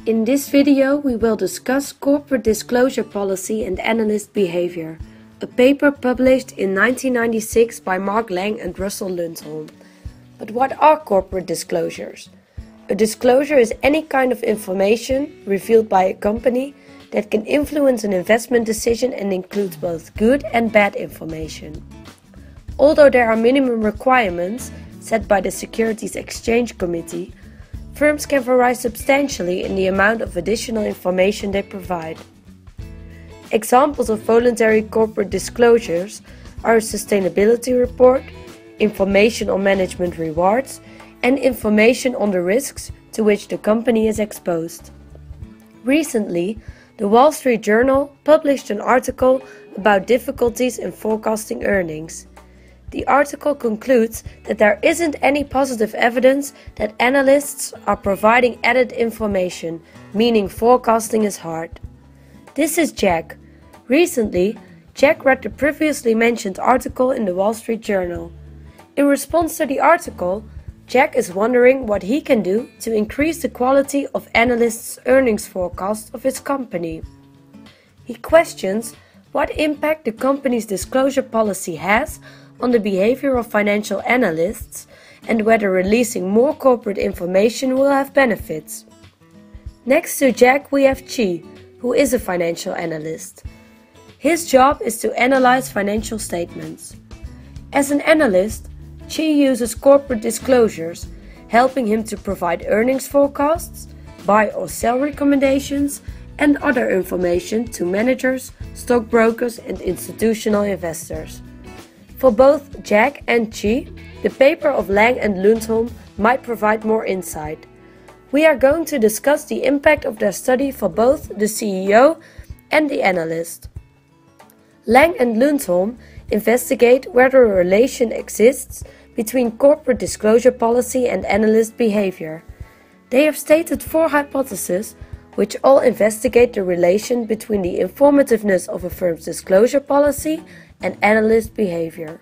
In this video we will discuss corporate disclosure policy and analyst behavior, a paper published in 1996 by Mark Lang and Russell Lundholm. But what are corporate disclosures? A disclosure is any kind of information revealed by a company that can influence an investment decision and includes both good and bad information. Although there are minimum requirements set by the Securities Exchange Committee, firms can vary substantially in the amount of additional information they provide. Examples of voluntary corporate disclosures are a sustainability report, information on management rewards, and information on the risks to which the company is exposed. Recently, the Wall Street Journal published an article about difficulties in forecasting earnings. The article concludes that there isn't any positive evidence that analysts are providing added information, meaning forecasting is hard. This is Jack. Recently, Jack read the previously mentioned article in the Wall Street Journal. In response to the article, Jack is wondering what he can do to increase the quality of analysts' earnings forecasts of his company. He questions what impact the company's disclosure policy has on the behavior of financial analysts and whether releasing more corporate information will have benefits. Next to Jack we have Chi, who is a financial analyst. His job is to analyze financial statements. As an analyst, Chi uses corporate disclosures, helping him to provide earnings forecasts, buy or sell recommendations, and other information to managers, stockbrokers, and institutional investors. For both Jack and Chi, the paper of Lang and Lundholm might provide more insight. We are going to discuss the impact of their study for both the CEO and the analyst. Lang and Lundholm investigate whether a relation exists between corporate disclosure policy and analyst behavior. They have stated 4 hypotheses, which all investigate the relation between the informativeness of a firm's disclosure policy and analyst behavior.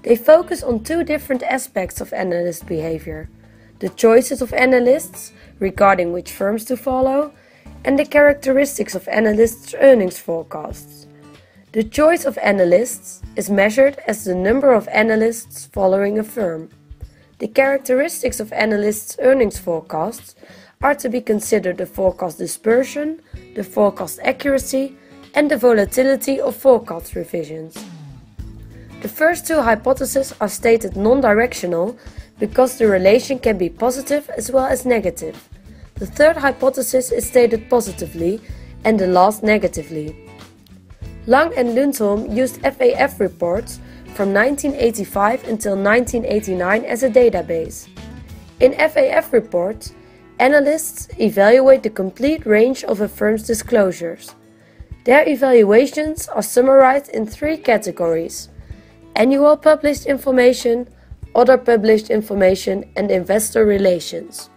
They focus on 2 different aspects of analyst behavior: the choices of analysts regarding which firms to follow, and the characteristics of analysts' earnings forecasts. The choice of analysts is measured as the number of analysts following a firm. The characteristics of analysts' earnings forecasts are to be considered the forecast dispersion, the forecast accuracy, and the volatility of forecast revisions. The first 2 hypotheses are stated non-directional because the relation can be positive as well as negative. The third hypothesis is stated positively and the last negatively. Lang and Lundholm used FAF reports from 1985 until 1989 as a database. In FAF reports, analysts evaluate the complete range of a firm's disclosures. Their evaluations are summarized in 3 categories: annual published information, other published information, and investor relations.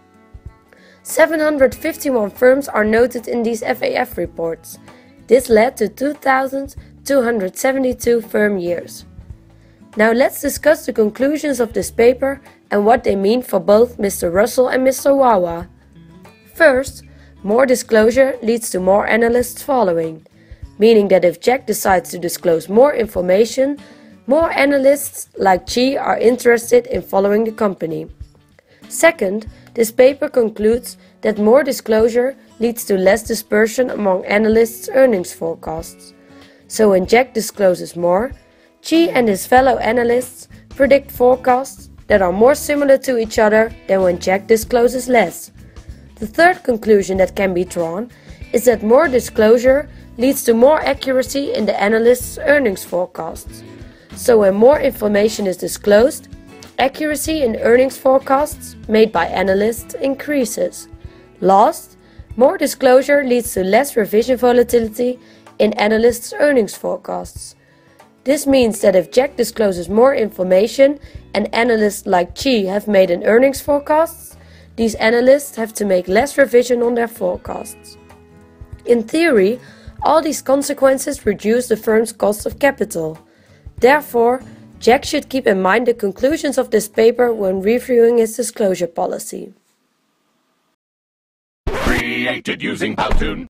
751 firms are noted in these FAF reports. This led to 2,272 firm years. Now let's discuss the conclusions of this paper and what they mean for both Mr. Russell and Mr. Wawa. First, more disclosure leads to more analysts following, meaning that if Jack decides to disclose more information, more analysts like Chi are interested in following the company. Second, this paper concludes that more disclosure leads to less dispersion among analysts' earnings forecasts. So when Jack discloses more, Chi and his fellow analysts predict forecasts that are more similar to each other than when Jack discloses less. The third conclusion that can be drawn is that more disclosure leads to more accuracy in the analyst's earnings forecasts. So when more information is disclosed, accuracy in earnings forecasts made by analysts increases. Last, more disclosure leads to less revision volatility in analysts' earnings forecasts. This means that if Jack discloses more information and analysts like Chi have made an earnings forecast, these analysts have to make less revision on their forecasts. In theory, all these consequences reduce the firm's cost of capital. Therefore, Jack should keep in mind the conclusions of this paper when reviewing his disclosure policy. created using Powtoon.